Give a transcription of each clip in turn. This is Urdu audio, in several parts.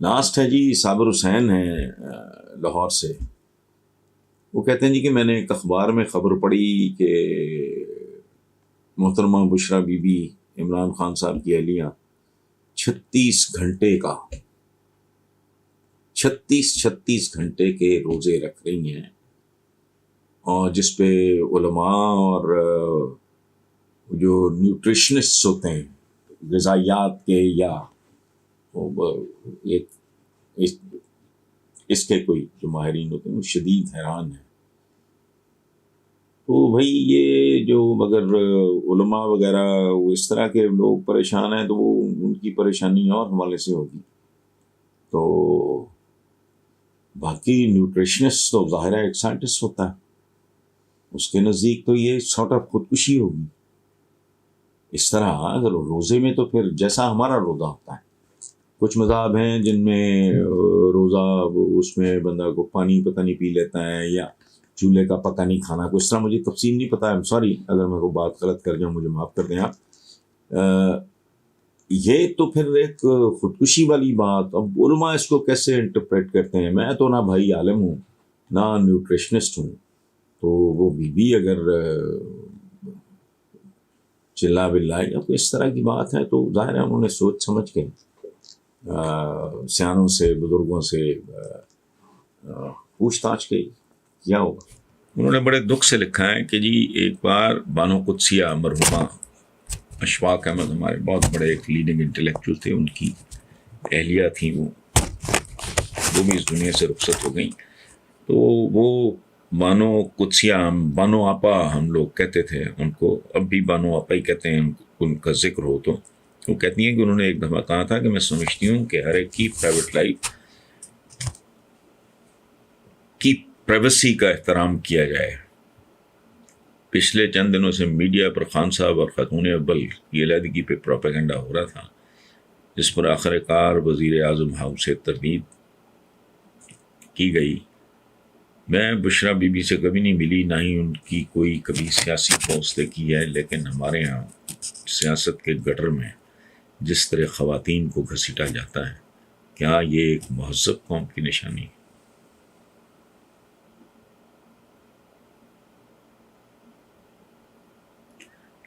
لاسٹ ہے جی صابر حسین ہیں لاہور سے. وہ کہتے ہیں جی کہ میں نے ایک اخبار میں خبر پڑھی کہ محترمہ بشرا بی بی عمران خان صاحب کی اہلیہ 36 گھنٹے کا 36 گھنٹے کے روزے رکھ رہی ہیں، اور جس پہ علماء اور جو نیوٹریشنسٹ ہوتے ہیں غذائیات کے یا ایک اس کے کوئی جو ماہرین ہوتے ہیں وہ شدید حیران ہیں. تو بھائی یہ جو اگر علماء وغیرہ وہ اس طرح کے لوگ پریشان ہیں تو وہ ان کی پریشانی اور حوالے سے ہوگی. تو باقی نیوٹریشنسٹ تو ظاہر ہے ایک سائنٹسٹ ہوتا ہے، اس کے نزدیک تو یہ سارٹ آف خودکشی ہوگی. اس طرح اگر روزے میں تو پھر جیسا ہمارا روزہ ہوتا ہے، کچھ مذاہب ہیں جن میں روزہ اس میں بندہ کو پانی پتہ نہیں پی لیتا ہے یا چولہے کا پکا نہیں کھانا، کوئی اس طرح مجھے تفصیل نہیں پتہ ہے، سوری اگر میں کوئی بات غلط کر جاؤں مجھے معاف کر دیں آپ. یہ تو پھر ایک خودکشی والی بات. اب علماء اس کو کیسے انٹرپریٹ کرتے ہیں؟ میں تو نہ بھائی عالم ہوں نہ نیوٹریشنسٹ ہوں، تو وہ بی اگر چلا بلا یا کوئی اس طرح کی بات ہے تو ظاہر ہے انہوں نے سوچ سمجھ کے سیانوں سے بزرگوں سے پوچھ تاچھ کے کیا ہوگا. انہوں نے بڑے دکھ سے لکھا ہے کہ جی ایک بار بانو قدسیہ مرحومہ اشفاق احمد ہمارے بہت بڑے ایک لیڈنگ انٹلیکچوئل تھے، ان کی اہلیہ تھیں، وہ بھی اس دنیا سے رخصت ہو گئیں. تو وہ بانو قدسیہ، بانو آپا ہم لوگ کہتے تھے ان کو، اب بھی بانو آپا ہی کہتے ہیں ان کا ذکر ہو تو. وہ کہتی ہیں کہ انہوں نے ایک دفعہ کہا تھا کہ میں سمجھتی ہوں کہ ہر ایک کی پرائیویٹ لائف کی پرائیویسی کا احترام کیا جائے. پچھلے چند دنوں سے میڈیا پر خان صاحب اور خاتون اول کی علیحدگی پہ پروپیگنڈا ہو رہا تھا، جس پر آخر کار وزیر اعظم ہاؤس سے تردید کی گئی. میں بشرا بی بی سے کبھی نہیں ملی، نہ ہی ان کی کوئی کبھی سیاسی پوسٹ کی ہے، لیکن ہمارے ہاں سیاست کے گٹر میں جس طرح خواتین کو گھسیٹا جاتا ہے، کیا یہ ایک مہذب قوم کی نشانی؟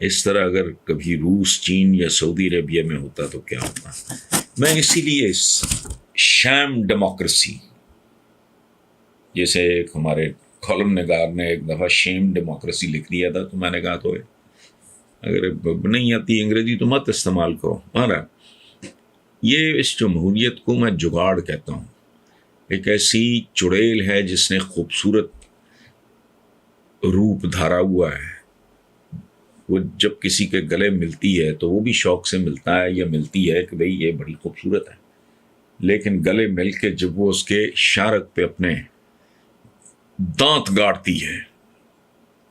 اس طرح اگر کبھی روس، چین یا سعودی عربیہ میں ہوتا تو کیا ہوتا؟ میں اسی لیے اس شام ڈیموکریسی، جیسے ایک ہمارے کالم نگار نے ایک دفعہ شیم ڈیموکریسی لکھ دیا تھا، تو میں نے کہا تو اگر نہیں آتی انگریزی تو مت استعمال کرو. یہ اس جمہوریت کو میں جگاڑ کہتا ہوں. ایک ایسی چڑیل ہے جس نے خوبصورت روپ دھارا ہوا ہے. وہ جب کسی کے گلے ملتی ہے تو وہ بھی شوق سے ملتا ہے یا ملتی ہے کہ بھئی یہ بڑی خوبصورت ہے، لیکن گلے مل کے جب وہ اس کے شارک پہ اپنے دانت گاڑتی ہے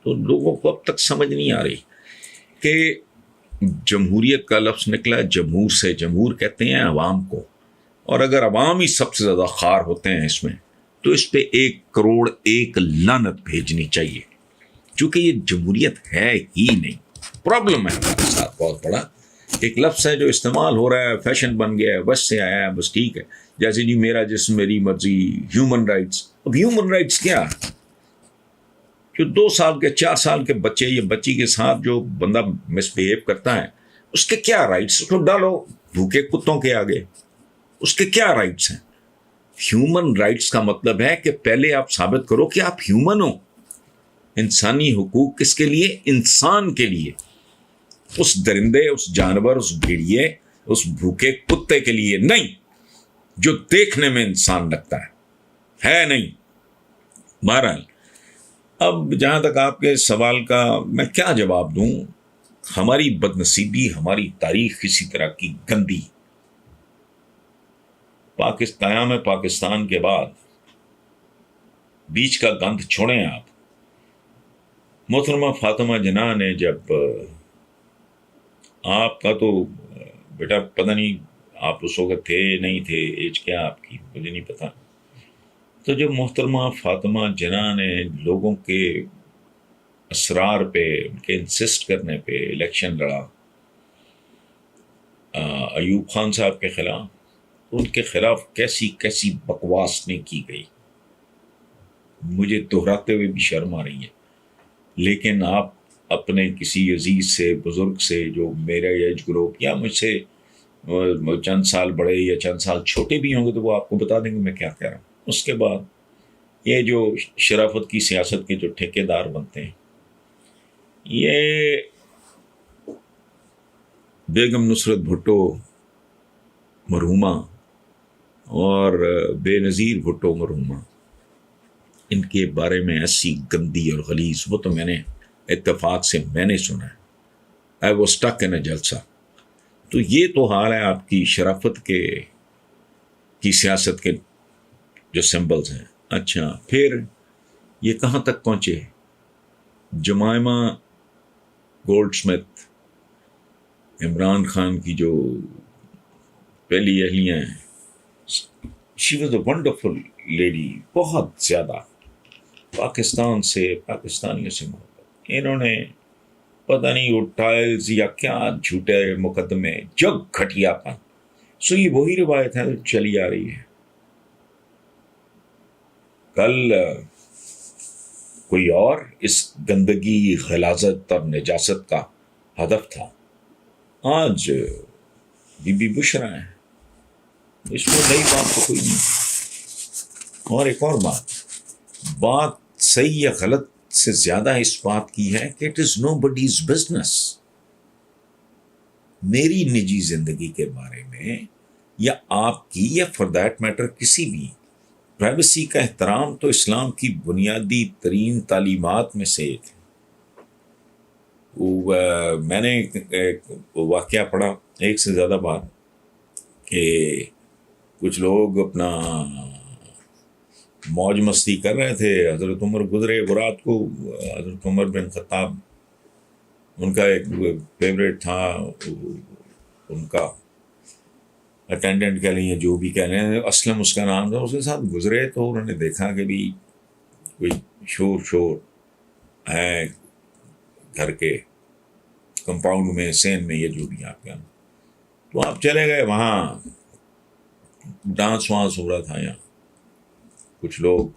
تو لوگوں کو اب تک سمجھ نہیں آ رہی کہ جمہوریت کا لفظ نکلا جمہور سے. جمہور کہتے ہیں عوام کو، اور اگر عوام ہی سب سے زیادہ خار ہوتے ہیں اس میں تو اس پہ 1 کروڑ 1 لعنت بھیجنی چاہیے، چونکہ یہ جمہوریت ہے ہی نہیں. پرابلم ہے ہمارے ساتھ بہت بڑا. ایک لفظ ہے جو استعمال ہو رہا ہے، فیشن بن گیا ہے، بس سے آیا ہے، بس ٹھیک ہے. جیسے جی میرا جسم میری مرضی، ہیومن رائٹس. اب ہیومن رائٹس کیا؟ جو 2 سال کے 4 سال کے بچے یا بچی کے ساتھ جو بندہ مس بہیو کرتا ہے، اس کے کیا رائٹس؟ اس کو ڈالو بھوکے کتوں کے آگے، اس کے کیا رائٹس ہیں؟ ہیومن رائٹس کا مطلب ہے کہ پہلے آپ ثابت کرو کہ آپ ہیومن ہو. انسانی حقوق کس کے لیے؟ انسان کے لیے. اس درندے، اس جانور، اس بھیڑیے، اس بھوکے کتے کے لیے نہیں جو دیکھنے میں انسان لگتا ہے نہیں. بہرحال اب جہاں تک آپ کے سوال کا میں کیا جواب دوں؟ ہماری بدنصیبی، ہماری تاریخ اسی طرح کی گندی. پاکستان کے بعد بیچ کا گند چھوڑیں آپ. محترمہ فاطمہ جناح نے جب آپ کا تو بیٹا پتہ نہیں آپ اس وقت تھے نہیں تھے، ایج کیا آپ کی مجھے نہیں پتا، تو جب محترمہ فاطمہ جناح نے لوگوں کے اسرار پہ، ان کے انسسٹ کرنے پہ الیکشن لڑا ایوب خان صاحب کے خلاف، ان کے خلاف کیسی کیسی بکواس نہیں کی گئی، مجھے دہراتے ہوئے بھی شرم آ رہی ہے. لیکن آپ اپنے کسی عزیز سے، بزرگ سے جو میرا ایج گروپ یا مجھ سے چند سال بڑے یا چند سال چھوٹے بھی ہوں گے تو وہ آپ کو بتا دیں گے میں کیا کہہ رہا ہوں. اس کے بعد یہ جو شرافت کی سیاست کے جو ٹھیکیدار بنتے ہیں، یہ بیگم نصرت بھٹو مرحومہ اور بے نظیر بھٹو مرحومہ، ان کے بارے میں ایسی گندی اور غلیظ، وہ تو میں نے اتفاق سے میں نے سنا ہے. آئی واز اسٹک ان اے جلسہ. تو یہ تو حال ہے آپ کی شرافت کی سیاست کے جو سمبلز ہیں. اچھا، پھر یہ کہاں تک پہنچے؟ Jemima gold Smith, Imran Khan کی جو پہلی اہلیہ ہیں، she was a wonderful lady, بہت زیادہ پاکستان سے، پاکستانیوں سے محبت. انہوں نے پتہ نہیں وہ ٹائلز یا کیا جھوٹے مقدمے، جگ گھٹیا پن. سو یہ وہی روایت ہے جو چلی آ رہی ہے. کل کوئی اور اس گندگی، غلاظت اور نجاست کا ہدف تھا، آج بی بی بشرا ہے. اس میں نئی بات تو کوئی نہیں. اور ایک اور بات صحیح یا غلط سے زیادہ اس بات کی ہے کہ it is nobody's business. میری نجی زندگی کے بارے میں یا آپ کی یا فار دیٹ میٹر کسی بھی، پرائیویسی کا احترام تو اسلام کی بنیادی ترین تعلیمات میں سے ایک ہے. میں نے ایک واقعہ پڑھا ایک سے زیادہ بار کہ کچھ لوگ اپنا موج مستی کر رہے تھے، حضرت عمر گزرے، وہ رات کو حضرت عمر بن خطاب ان کا ایک فیوریٹ تھا، ان کا اٹینڈنٹ کہہ لیں جو بھی کہہ رہے ہیں، اسلم اس کا نام تھا، اس کے ساتھ گزرے تو انہوں نے دیکھا کہ بھی کوئی شور ہے گھر کے کمپاؤنڈ میں، سین میں، یہ جو بھی آپ کہنا. تو آپ چلے گئے، وہاں ڈانس وانس ہو رہا تھا، یہاں کچھ لوگ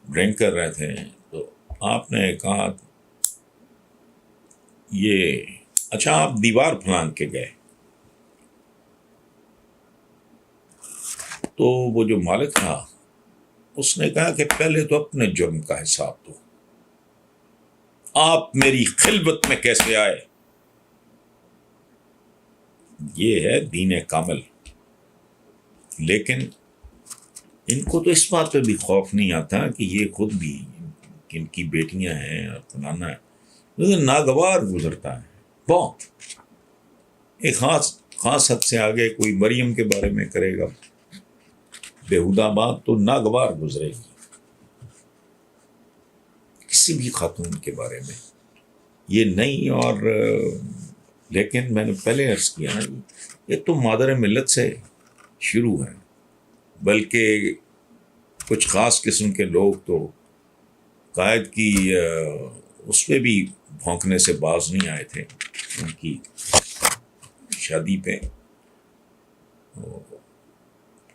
ڈرنک کر رہے تھے. تو آپ نے کہا یہ اچھا آپ دیوار پھلانگ کے گئے. تو وہ جو مالک تھا اس نے کہا کہ پہلے تو اپنے جرم کا حساب دو، آپ میری خلوت میں کیسے آئے؟ یہ ہے دین کامل. لیکن ان کو تو اس بات پہ بھی خوف نہیں آتا کہ یہ خود بھی ان کی بیٹیاں ہیں اور فلانا ہے. لیکن ناگوار گزرتا ہے بہت. ایک خاص حد سے آگے کوئی مریم کے بارے میں کرے گا بےہودہ بات تو ناگوار گزرے گی. کسی بھی خاتون کے بارے میں یہ نہیں. اور لیکن میں نے پہلے عرض کیا نا، یہ تو مادر ملت سے شروع ہے، بلکہ کچھ خاص قسم کے لوگ تو قائد کی اس پہ بھی بھونکنے سے باز نہیں آئے تھے ان کی شادی پہ.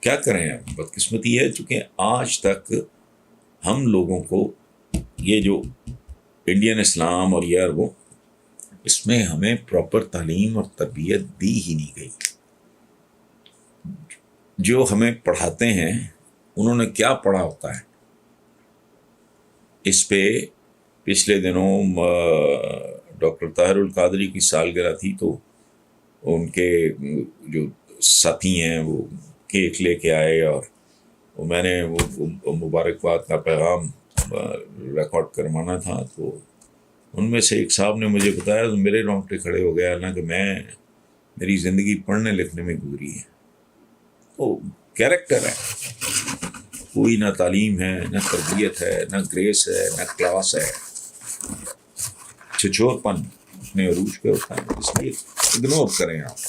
کیا کریں، بدقسمتی ہے چونکہ آج تک ہم لوگوں کو یہ جو انڈین اسلام اور یہ وہ، اس میں ہمیں پراپر تعلیم اور تربیت دی ہی نہیں گئی. جو ہمیں پڑھاتے ہیں انہوں نے کیا پڑھا ہوتا ہے؟ اس پہ پچھلے دنوں ڈاکٹر طاہر القادری کی سالگرہ تھی تو ان کے جو ساتھی ہیں وہ کیک لے کے آئے اور میں نے وہ مبارکباد کا پیغام ریکارڈ کروانا تھا. تو ان میں سے ایک صاحب نے مجھے بتایا تو میرے رونگٹے کھڑے ہو گئے، حالانکہ میری زندگی پڑھنے لکھنے میں گزری ہے. تو کیریکٹر ہے، کوئی نہ تعلیم ہے، نہ تربیت ہے، نہ گریس ہے، نہ کلاس ہے. چھچور پن اپنے عروج پہ ہوتا ہے، اس لیے اگنور کریں آپ.